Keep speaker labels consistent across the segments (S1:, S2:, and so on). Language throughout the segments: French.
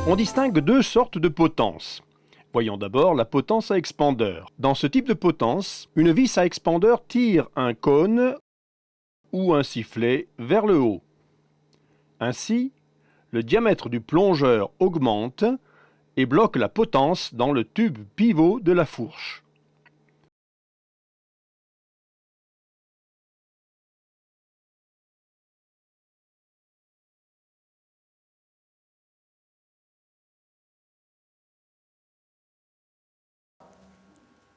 S1: On distingue deux sortes de potences. Voyons d'abord la potence à expandeur. Dans ce type de potence, une vis à expandeur tire un cône ou un sifflet vers le haut. Ainsi, le diamètre du plongeur augmente et bloque la potence dans le tube pivot de la fourche.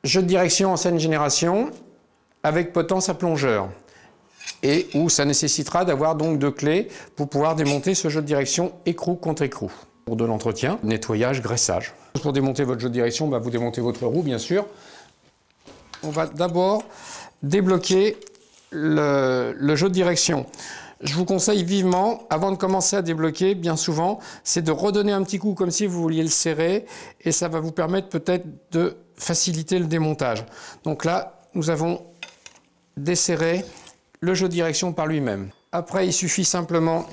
S2: Jeu de direction ancienne génération avec potence à plongeur et où ça nécessitera d'avoir donc deux clés pour pouvoir démonter ce jeu de direction écrou contre écrou. Pour de l'entretien, nettoyage, graissage. Pour démonter votre jeu de direction, vous démontez votre roue bien sûr. On va d'abord débloquer le jeu de direction. Je vous conseille vivement, avant de commencer à débloquer, bien souvent, c'est de redonner un petit coup comme si vous vouliez le serrer et ça va vous permettre peut-être de faciliter le démontage. Donc là, nous avons desserré le jeu de direction par lui-même. Après, il suffit simplement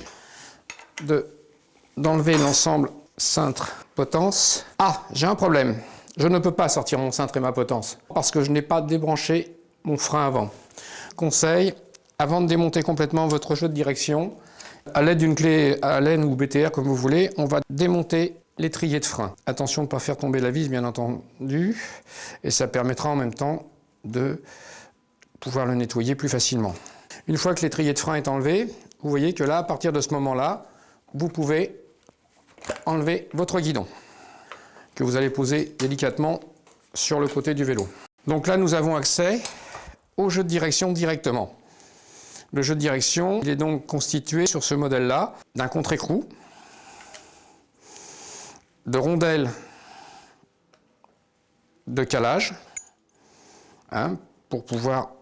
S2: d'enlever l'ensemble cintre potence. Ah, j'ai un problème. Je ne peux pas sortir mon cintre et ma potence parce que je n'ai pas débranché mon frein avant. Conseil, avant de démonter complètement votre jeu de direction, à l'aide d'une clé Allen ou BTR comme vous voulez, on va démonter l'étrier de frein. Attention de ne pas faire tomber la vis bien entendu, et ça permettra en même temps de pouvoir le nettoyer plus facilement. Une fois que l'étrier de frein est enlevé, vous voyez que là, à partir de ce moment-là, vous pouvez enlever votre guidon que vous allez poser délicatement sur le côté du vélo. Donc là, nous avons accès au jeu de direction directement. Le jeu de direction, il est donc constitué sur ce modèle-là d'un contre-écrou, de rondelles de calage, pour pouvoir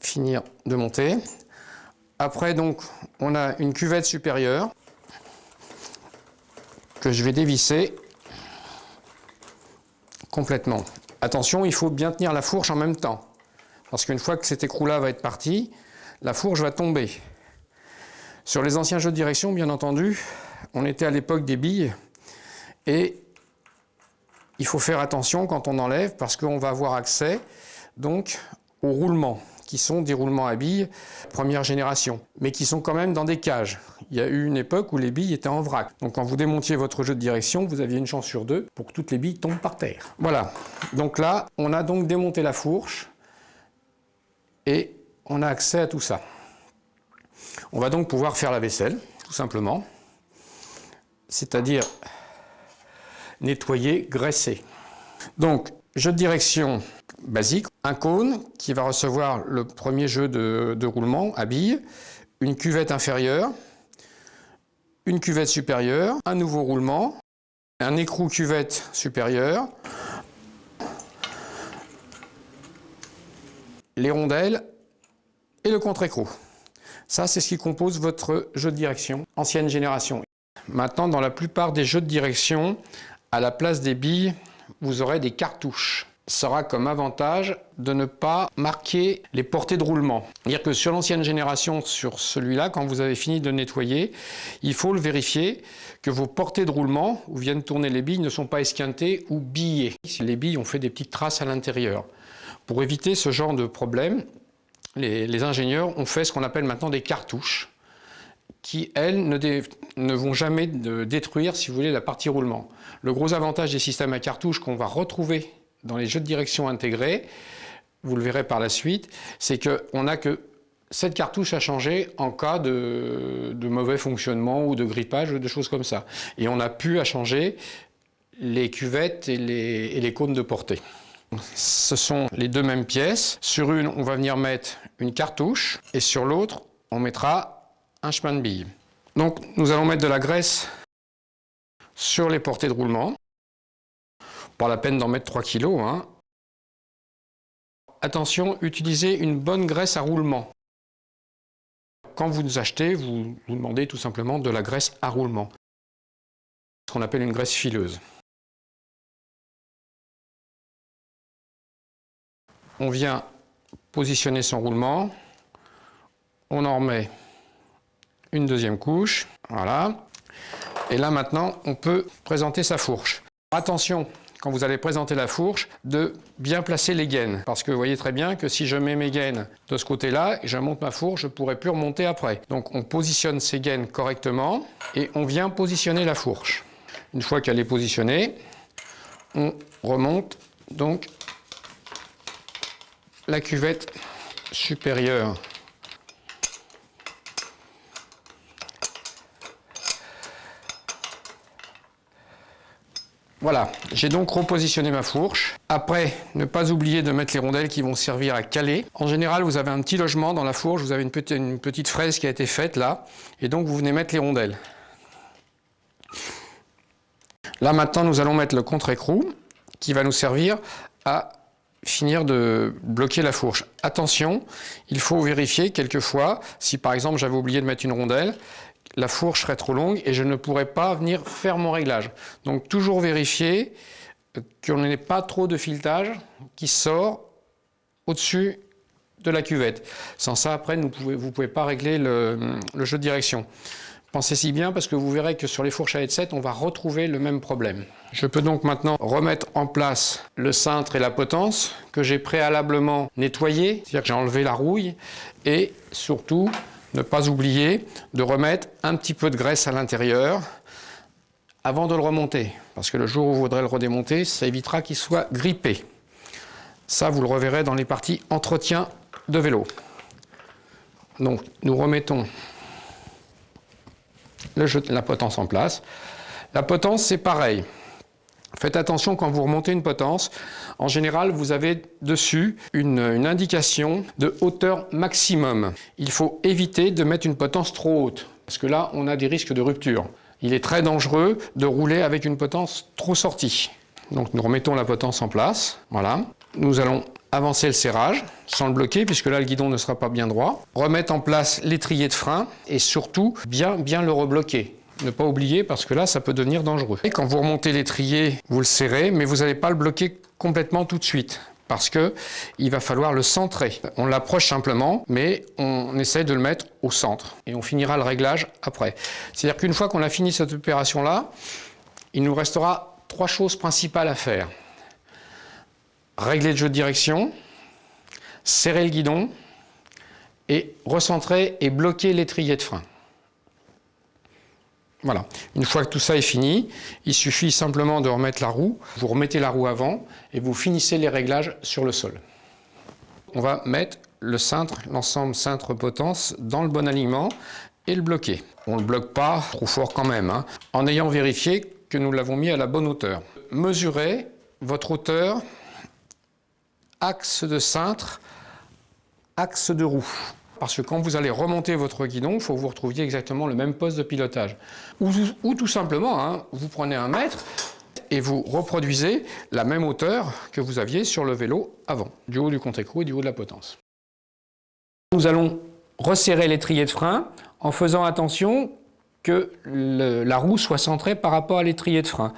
S2: finir de monter. Après, donc, on a une cuvette supérieure que je vais dévisser complètement. Attention, il faut bien tenir la fourche en même temps, parce qu'une fois que cet écrou-là va être parti, la fourche va tomber. Sur les anciens jeux de direction, bien entendu, on était à l'époque des billes et il faut faire attention quand on enlève parce qu'on va avoir accès donc aux roulements qui sont des roulements à billes première génération, mais qui sont quand même dans des cages. Il y a eu une époque où les billes étaient en vrac. Donc quand vous démontiez votre jeu de direction, vous aviez une chance sur deux pour que toutes les billes tombent par terre. Voilà. Donc là, on a donc démonté la fourche et on a accès à tout ça. On va donc pouvoir faire la vaisselle, tout simplement. C'est-à-dire nettoyer, graisser. Donc, jeu de direction basique, un cône qui va recevoir le premier jeu de roulement à billes, une cuvette inférieure, une cuvette supérieure, un nouveau roulement, un écrou cuvette supérieure, les rondelles et le contre-écrou. Ça, c'est ce qui compose votre jeu de direction, ancienne génération. Maintenant, dans la plupart des jeux de direction, à la place des billes, vous aurez des cartouches. Ça aura comme avantage de ne pas marquer les portées de roulement. C'est-à-dire que sur l'ancienne génération, sur celui-là, quand vous avez fini de nettoyer, il faut le vérifier que vos portées de roulement, où viennent tourner les billes, ne sont pas esquintées ou billées. Les billes ont fait des petites traces à l'intérieur. Pour éviter ce genre de problème, les ingénieurs ont fait ce qu'on appelle maintenant des cartouches qui, elles, ne vont jamais détruire, si vous voulez, la partie roulement. Le gros avantage des systèmes à cartouches qu'on va retrouver dans les jeux de direction intégrés, vous le verrez par la suite, c'est qu'on n'a que cette cartouche à changer en cas de mauvais fonctionnement ou de grippage ou de choses comme ça. Et on n'a plus à changer les cuvettes et les cônes de portée. Ce sont les deux mêmes pièces. Sur une, on va venir mettre une cartouche et sur l'autre, on mettra un chemin de bille. Donc, nous allons mettre de la graisse sur les portées de roulement. Pas la peine d'en mettre 3 kg. Attention, utilisez une bonne graisse à roulement. Quand vous nous achetez, vous demandez tout simplement de la graisse à roulement. Ce qu'on appelle une graisse fileuse. On vient positionner son roulement. On en remet une deuxième couche. Voilà. Et là maintenant, on peut présenter sa fourche. Attention, quand vous allez présenter la fourche, de bien placer les gaines. Parce que vous voyez très bien que si je mets mes gaines de ce côté-là et je monte ma fourche, je ne pourrai plus remonter après. Donc on positionne ces gaines correctement et on vient positionner la fourche. Une fois qu'elle est positionnée, on remonte donc la cuvette supérieure. Voilà, j'ai donc repositionné ma fourche. Après, ne pas oublier de mettre les rondelles qui vont servir à caler. En général, vous avez un petit logement dans la fourche, vous avez une petite fraise qui a été faite là, et donc vous venez mettre les rondelles. Là maintenant, nous allons mettre le contre-écrou qui va nous servir à finir de bloquer la fourche. Attention, il faut vérifier quelquefois, si par exemple j'avais oublié de mettre une rondelle, la fourche serait trop longue et je ne pourrais pas venir faire mon réglage. Donc toujours vérifier qu'on n'ait pas trop de filetage qui sort au-dessus de la cuvette. Sans ça, après, vous ne pouvez pas régler le jeu de direction. Pensez-y bien parce que vous verrez que sur les fourches à headset, on va retrouver le même problème. Je peux donc maintenant remettre en place le cintre et la potence que j'ai préalablement nettoyé, c'est-à-dire que j'ai enlevé la rouille, et surtout ne pas oublier de remettre un petit peu de graisse à l'intérieur avant de le remonter, parce que le jour où vous voudrez le redémonter, ça évitera qu'il soit grippé. Ça, vous le reverrez dans les parties entretien de vélo. Donc, nous remettons la potence en place. La potence, c'est pareil. Faites attention quand vous remontez une potence. En général, vous avez dessus une indication de hauteur maximum. Il faut éviter de mettre une potence trop haute, parce que là, on a des risques de rupture. Il est très dangereux de rouler avec une potence trop sortie. Donc nous remettons la potence en place. Voilà. Nous allons avancer le serrage sans le bloquer, puisque là, le guidon ne sera pas bien droit. Remettre en place l'étrier de frein et surtout bien le rebloquer. Ne pas oublier parce que là, ça peut devenir dangereux. Et quand vous remontez l'étrier, vous le serrez, mais vous n'allez pas le bloquer complètement tout de suite parce qu'il va falloir le centrer. On l'approche simplement, mais on essaie de le mettre au centre et on finira le réglage après. C'est-à-dire qu'une fois qu'on a fini cette opération-là, il nous restera 3 choses principales à faire. Régler le jeu de direction, serrer le guidon et recentrer et bloquer l'étrier de frein. Voilà. Une fois que tout ça est fini, il suffit simplement de remettre la roue. Vous remettez la roue avant et vous finissez les réglages sur le sol. On va mettre le cintre, l'ensemble cintre-potence dans le bon alignement et le bloquer. On ne le bloque pas trop fort quand même, hein, en ayant vérifié que nous l'avons mis à la bonne hauteur. Mesurez votre hauteur, axe de cintre, axe de roue. Parce que quand vous allez remonter votre guidon, il faut que vous retrouviez exactement le même poste de pilotage. Ou tout simplement, hein, vous prenez 1 mètre et vous reproduisez la même hauteur que vous aviez sur le vélo avant, du haut du contre-écrou et du haut de la potence. Nous allons resserrer l'étrier de frein en faisant attention que la roue soit centrée par rapport à l'étrier de frein.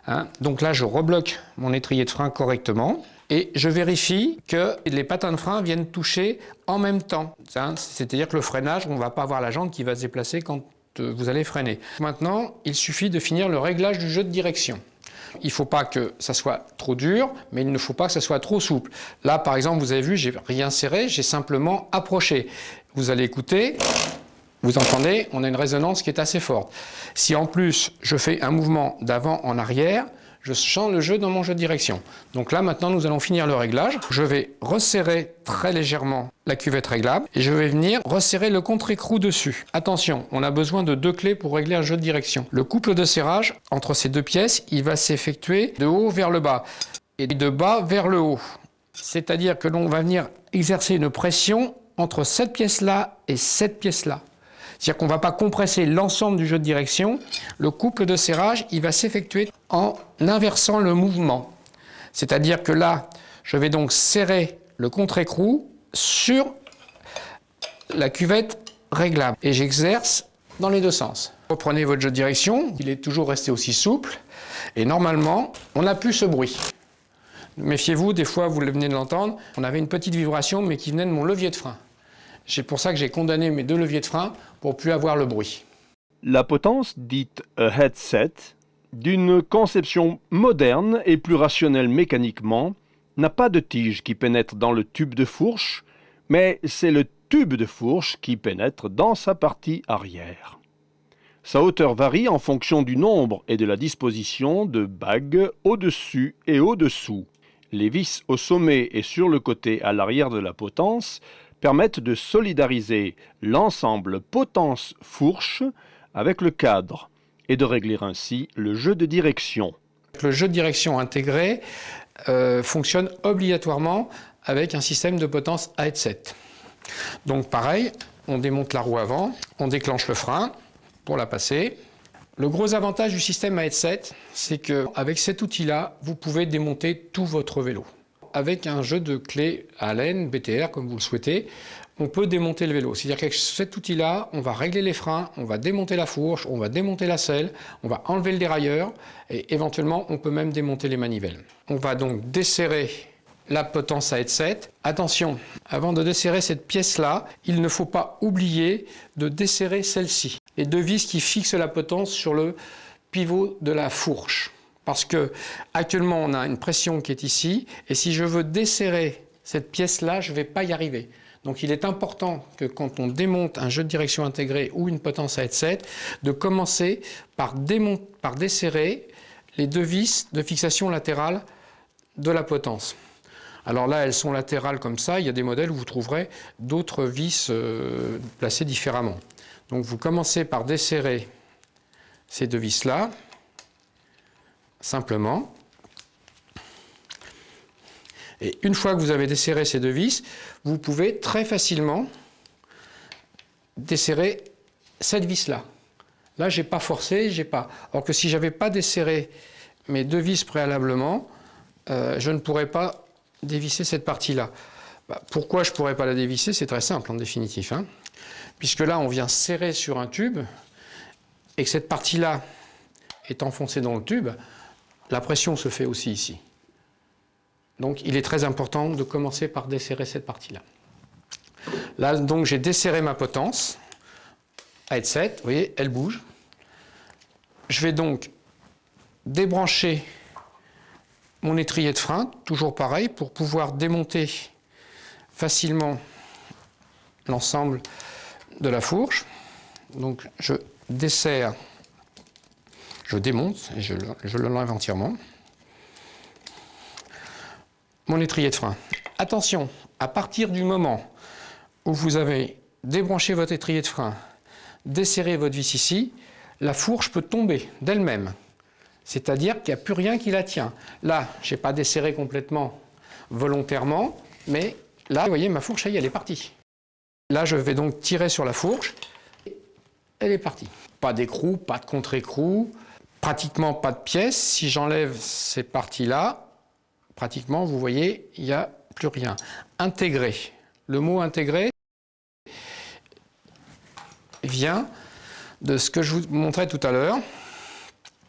S2: Hein. Donc là, je rebloque mon étrier de frein correctement. Et je vérifie que les patins de frein viennent toucher en même temps. C'est-à-dire que le freinage, on ne va pas avoir la jante qui va se déplacer quand vous allez freiner. Maintenant, il suffit de finir le réglage du jeu de direction. Il ne faut pas que ça soit trop dur, mais il ne faut pas que ça soit trop souple. Là, par exemple, vous avez vu, j'ai rien serré, j'ai simplement approché. Vous allez écouter, vous entendez, on a une résonance qui est assez forte. Si en plus, je fais un mouvement d'avant en arrière, je change le jeu dans mon jeu de direction. Donc là, maintenant, nous allons finir le réglage. Je vais resserrer très légèrement la cuvette réglable et je vais venir resserrer le contre-écrou dessus. Attention, on a besoin de 2 clés pour régler un jeu de direction. Le couple de serrage entre ces 2 pièces, il va s'effectuer de haut vers le bas et de bas vers le haut. C'est-à-dire que l'on va venir exercer une pression entre cette pièce-là et cette pièce-là. C'est-à-dire qu'on ne va pas compresser l'ensemble du jeu de direction. Le couple de serrage, il va s'effectuer en inversant le mouvement. C'est-à-dire que là, je vais donc serrer le contre-écrou sur la cuvette réglable. Et j'exerce dans les 2 sens. Reprenez votre jeu de direction, il est toujours resté aussi souple. Et normalement, on n'a plus ce bruit. Méfiez-vous, des fois, vous venez de l'entendre, on avait une petite vibration, mais qui venait de mon levier de frein. C'est pour ça que j'ai condamné mes 2 leviers de frein pour plus avoir le bruit.
S1: La potence, dite headset, d'une conception moderne et plus rationnelle mécaniquement, n'a pas de tige qui pénètre dans le tube de fourche, mais c'est le tube de fourche qui pénètre dans sa partie arrière. Sa hauteur varie en fonction du nombre et de la disposition de bagues au-dessus et au-dessous. Les vis au sommet et sur le côté à l'arrière de la potence permettent de solidariser l'ensemble potence-fourche avec le cadre et de régler ainsi le jeu de direction.
S2: Le jeu de direction intégré fonctionne obligatoirement avec un système de potence à headset. Donc pareil, on démonte la roue avant, on déclenche le frein pour la passer. Le gros avantage du système à headset, c'est qu'avec cet outil-là, vous pouvez démonter tout votre vélo. Avec un jeu de clés Allen, BTR, comme vous le souhaitez, on peut démonter le vélo. C'est-à-dire qu'avec cet outil-là, on va régler les freins, on va démonter la fourche, on va démonter la selle, on va enlever le dérailleur et éventuellement, on peut même démonter les manivelles. On va donc desserrer la potence à headset. Attention, avant de desserrer cette pièce-là, il ne faut pas oublier de desserrer celle-ci. Les deux vis qui fixent la potence sur le pivot de la fourche. Parce que actuellement, on a une pression qui est ici, et si je veux desserrer cette pièce-là, je ne vais pas y arriver. Donc il est important que quand on démonte un jeu de direction intégré ou une potence à headset, de commencer par desserrer les deux vis de fixation latérale de la potence. Alors là, elles sont latérales comme ça. Il y a des modèles où vous trouverez d'autres vis placées différemment. Donc vous commencez par desserrer ces deux vis-là, simplement. Et une fois que vous avez desserré ces deux vis, vous pouvez très facilement desserrer cette vis-là. Là, je n'ai pas forcé, Alors que si je n'avais pas desserré mes deux vis préalablement, je ne pourrais pas dévisser cette partie-là. Pourquoi je ne pourrais pas la dévisser? C'est très simple en définitive. Puisque là, on vient serrer sur un tube et que cette partie-là est enfoncée dans le tube, la pression se fait aussi ici. Donc, il est très important de commencer par desserrer cette partie-là. Là, donc, j'ai desserré ma potence à headset. Vous voyez, elle bouge. Je vais donc débrancher mon étrier de frein, toujours pareil, pour pouvoir démonter facilement l'ensemble de la fourche. Donc je desserre, je démonte et je l'enlève entièrement. Mon étrier de frein. Attention, à partir du moment où vous avez débranché votre étrier de frein, desserré votre vis ici, la fourche peut tomber d'elle-même. C'est-à-dire qu'il n'y a plus rien qui la tient. Là, je n'ai pas desserré complètement volontairement, mais là, vous voyez, ma fourche, elle est partie. Là, je vais donc tirer sur la fourche. Elle est partie. Pas d'écrou, pas de contre-écrou, pratiquement pas de pièces. Si j'enlève ces parties-là, pratiquement, vous voyez, il n'y a plus rien. Intégré. Le mot intégré vient de ce que je vous montrais tout à l'heure.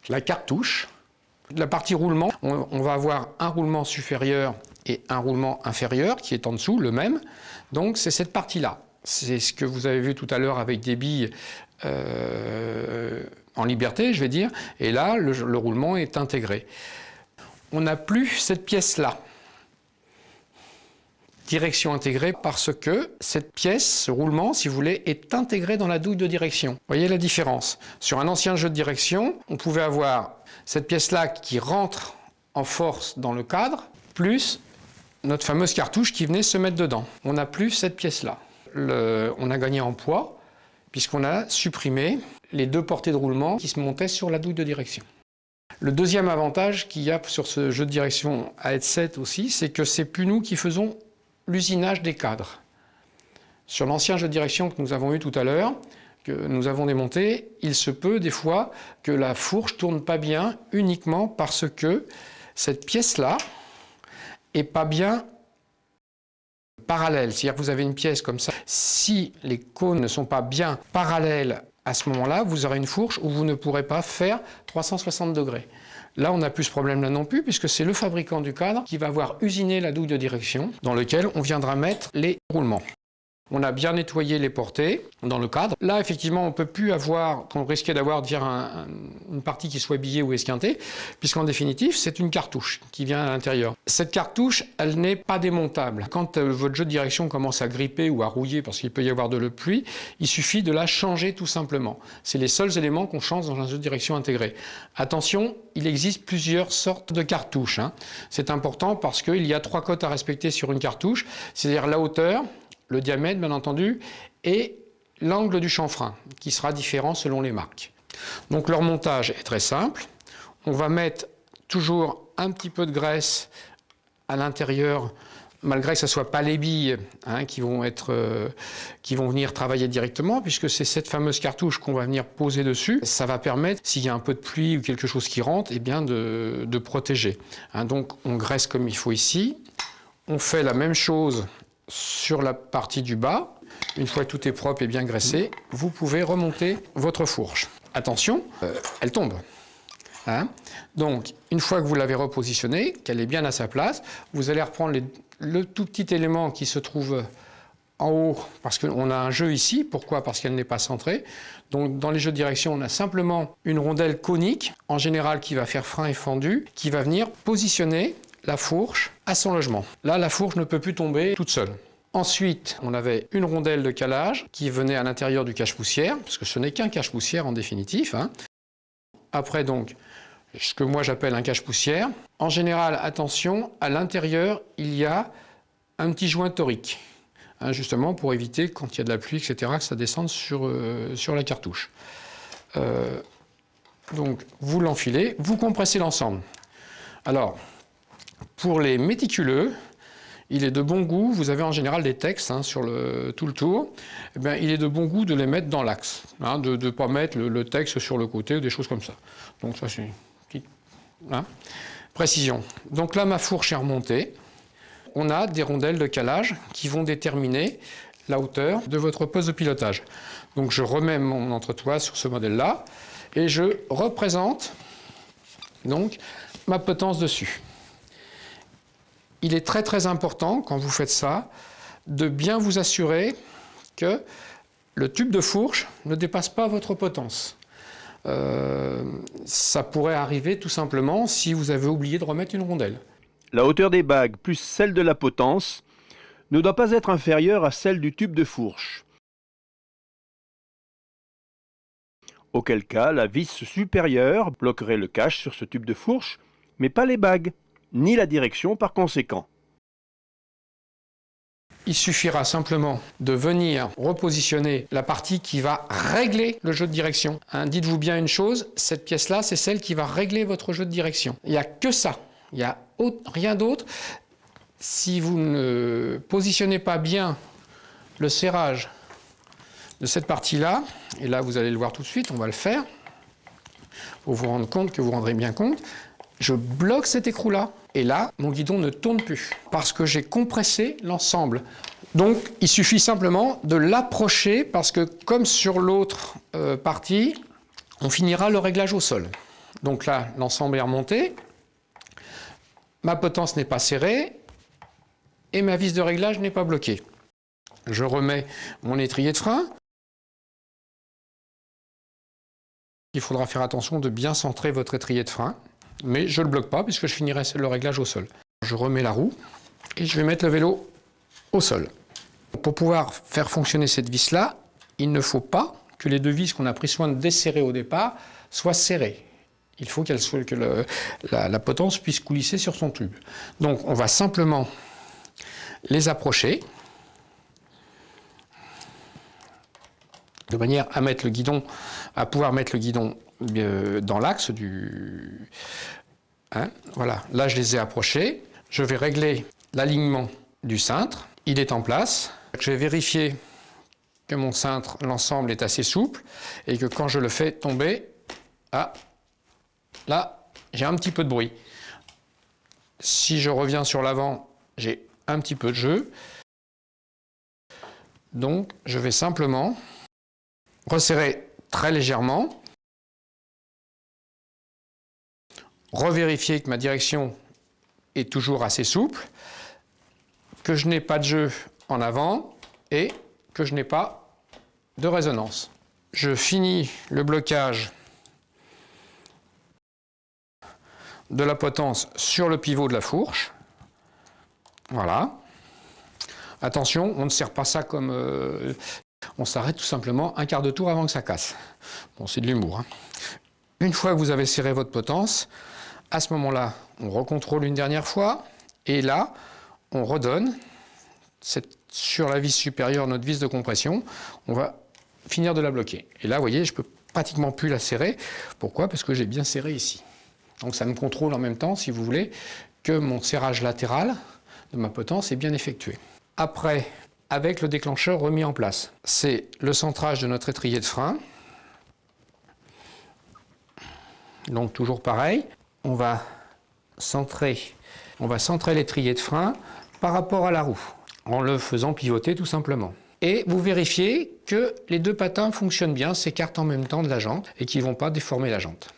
S2: La cartouche. La partie roulement, on va avoir un roulement supérieur et un roulement inférieur qui est en dessous, le même. Donc c'est cette partie-là. C'est ce que vous avez vu tout à l'heure avec des billes en liberté, je vais dire. Et là, le roulement est intégré. On n'a plus cette pièce-là. Direction intégrée parce que cette pièce, ce roulement, si vous voulez, est intégré dans la douille de direction. Vous voyez la différence? Sur un ancien jeu de direction, on pouvait avoir cette pièce-là qui rentre en force dans le cadre, plus notre fameuse cartouche qui venait se mettre dedans. On n'a plus cette pièce-là. On a gagné en poids, puisqu'on a supprimé les deux portées de roulement qui se montaient sur la douille de direction. Le deuxième avantage qu'il y a sur ce jeu de direction à headset aussi, c'est que c'est plus nous qui faisons l'usinage des cadres. Sur l'ancien jeu de direction que nous avons eu tout à l'heure, que nous avons démonté, il se peut des fois que la fourche ne tourne pas bien uniquement parce que cette pièce-là n'est pas bien parallèle. C'est-à-dire que vous avez une pièce comme ça. Si les cônes ne sont pas bien parallèles à ce moment-là, vous aurez une fourche où vous ne pourrez pas faire 360 degrés. Là, on n'a plus ce problème-là non plus, puisque c'est le fabricant du cadre qui va avoir usiné la douille de direction dans lequel on viendra mettre les roulements. On a bien nettoyé les portées dans le cadre. Là, effectivement, on ne peut plus avoir, on risquait d'avoir une partie qui soit biaisée ou esquintée, puisqu'en définitive, c'est une cartouche qui vient à l'intérieur. Cette cartouche, elle n'est pas démontable. Quand votre jeu de direction commence à gripper ou à rouiller, parce qu'il peut y avoir de la pluie, il suffit de la changer tout simplement. C'est les seuls éléments qu'on change dans un jeu de direction intégré. Attention, il existe plusieurs sortes de cartouches. C'est important parce qu'il y a 3 cotes à respecter sur une cartouche, c'est-à-dire la hauteur, le diamètre bien entendu, et l'angle du chanfrein, qui sera différent selon les marques. Donc leur montage est très simple. On va mettre toujours un petit peu de graisse à l'intérieur, malgré que ce ne soit pas les billes qui vont venir travailler directement, puisque c'est cette fameuse cartouche qu'on va venir poser dessus. Ça va permettre, s'il y a un peu de pluie ou quelque chose qui rentre, eh bien de protéger. Donc on graisse comme il faut ici. On fait la même chose sur la partie du bas. Une fois que tout est propre et bien graissé, vous pouvez remonter votre fourche. Attention, elle tombe. Donc, une fois que vous l'avez repositionnée, qu'elle est bien à sa place, vous allez reprendre le tout petit élément qui se trouve en haut, parce qu'on a un jeu ici. Pourquoi? Parce qu'elle n'est pas centrée. Donc, dans les jeux de direction, on a simplement une rondelle conique, en général qui va faire frein et fendu, qui va venir positionner la fourche à son logement. Là, la fourche ne peut plus tomber toute seule. Ensuite, on avait une rondelle de calage qui venait à l'intérieur du cache-poussière, parce que ce n'est qu'un cache-poussière en définitif. Après, donc, ce que moi j'appelle un cache-poussière. En général, attention, à l'intérieur, il y a un petit joint torique, justement pour éviter, quand il y a de la pluie, etc., que ça descende sur la cartouche. Donc, vous l'enfilez, vous compressez l'ensemble. Alors, pour les méticuleux, il est de bon goût, vous avez en général des textes sur tout le tour, eh bien, il est de bon goût de les mettre dans l'axe, de ne pas mettre le texte sur le côté ou des choses comme ça. Donc ça c'est une petite précision. Donc là ma fourche est remontée, on a des rondelles de calage qui vont déterminer la hauteur de votre poste de pilotage. Donc je remets mon entretoise sur ce modèle-là et je représente donc ma potence dessus. Il est très très important, quand vous faites ça, de bien vous assurer que le tube de fourche ne dépasse pas votre potence. Ça pourrait arriver tout simplement si vous avez oublié de remettre une rondelle.
S1: La hauteur des bagues plus celle de la potence ne doit pas être inférieure à celle du tube de fourche. Auquel cas, la vis supérieure bloquerait le cache sur ce tube de fourche, mais pas les bagues, ni la direction par conséquent.
S2: Il suffira simplement de venir repositionner la partie qui va régler le jeu de direction. Dites-vous bien une chose, cette pièce-là, c'est celle qui va régler votre jeu de direction. Il n'y a que ça, il n'y a rien d'autre. Si vous ne positionnez pas bien le serrage de cette partie-là, et là vous allez le voir tout de suite, on va le faire, pour vous rendre compte que vous rendrez bien compte, je bloque cet écrou-là, et là, mon guidon ne tourne plus, parce que j'ai compressé l'ensemble. Donc, il suffit simplement de l'approcher, parce que comme sur l'autre partie, on finira le réglage au sol. Donc là, l'ensemble est remonté, ma potence n'est pas serrée, et ma vis de réglage n'est pas bloquée. Je remets mon étrier de frein. Il faudra faire attention de bien centrer votre étrier de frein. Mais je ne le bloque pas puisque je finirai le réglage au sol. Je remets la roue et je vais mettre le vélo au sol. Pour pouvoir faire fonctionner cette vis-là, il ne faut pas que les deux vis qu'on a pris soin de desserrer au départ soient serrées. Il faut que la potence puisse coulisser sur son tube. Donc on va simplement les approcher de manière à mettre le guidon, à pouvoir mettre le guidon dans l'axe du... voilà, là je les ai approchés. Je vais régler l'alignement du cintre. Il est en place. Je vais vérifier que mon cintre, l'ensemble est assez souple et que quand je le fais tomber, là, j'ai un petit peu de bruit. Si je reviens sur l'avant, j'ai un petit peu de jeu. Donc, je vais simplement resserrer très légèrement. Revérifier que ma direction est toujours assez souple, que je n'ai pas de jeu en avant et que je n'ai pas de résonance. Je finis le blocage de la potence sur le pivot de la fourche. Voilà. Attention, on ne serre pas ça comme... on s'arrête tout simplement un quart de tour avant que ça casse. Bon, c'est de l'humour, hein. Une fois que vous avez serré votre potence, à ce moment-là, on recontrôle une dernière fois. Et là, on redonne sur la vis supérieure, notre vis de compression. On va finir de la bloquer. Et là, vous voyez, je peux pratiquement plus la serrer. Pourquoi? Parce que j'ai bien serré ici. Donc ça me contrôle en même temps, si vous voulez, que mon serrage latéral de ma potence est bien effectué. Après, avec le déclencheur remis en place, c'est le centrage de notre étrier de frein. Donc toujours pareil, on va centrer l'étrier de frein par rapport à la roue, en le faisant pivoter tout simplement. Et vous vérifiez que les deux patins fonctionnent bien, s'écartent en même temps de la jante et qu'ils ne vont pas déformer la jante.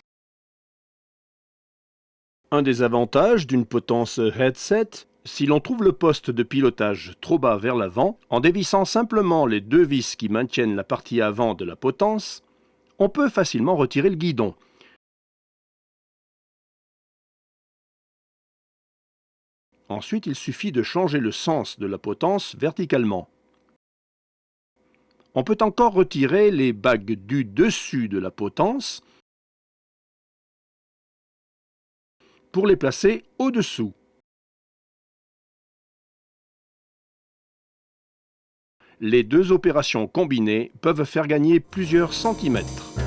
S1: Un des avantages d'une potence headset, si l'on trouve le poste de pilotage trop bas vers l'avant, en dévissant simplement les deux vis qui maintiennent la partie avant de la potence, on peut facilement retirer le guidon. Ensuite, il suffit de changer le sens de la potence verticalement. On peut encore retirer les bagues du dessus de la potence pour les placer au-dessous. Les deux opérations combinées peuvent faire gagner plusieurs centimètres.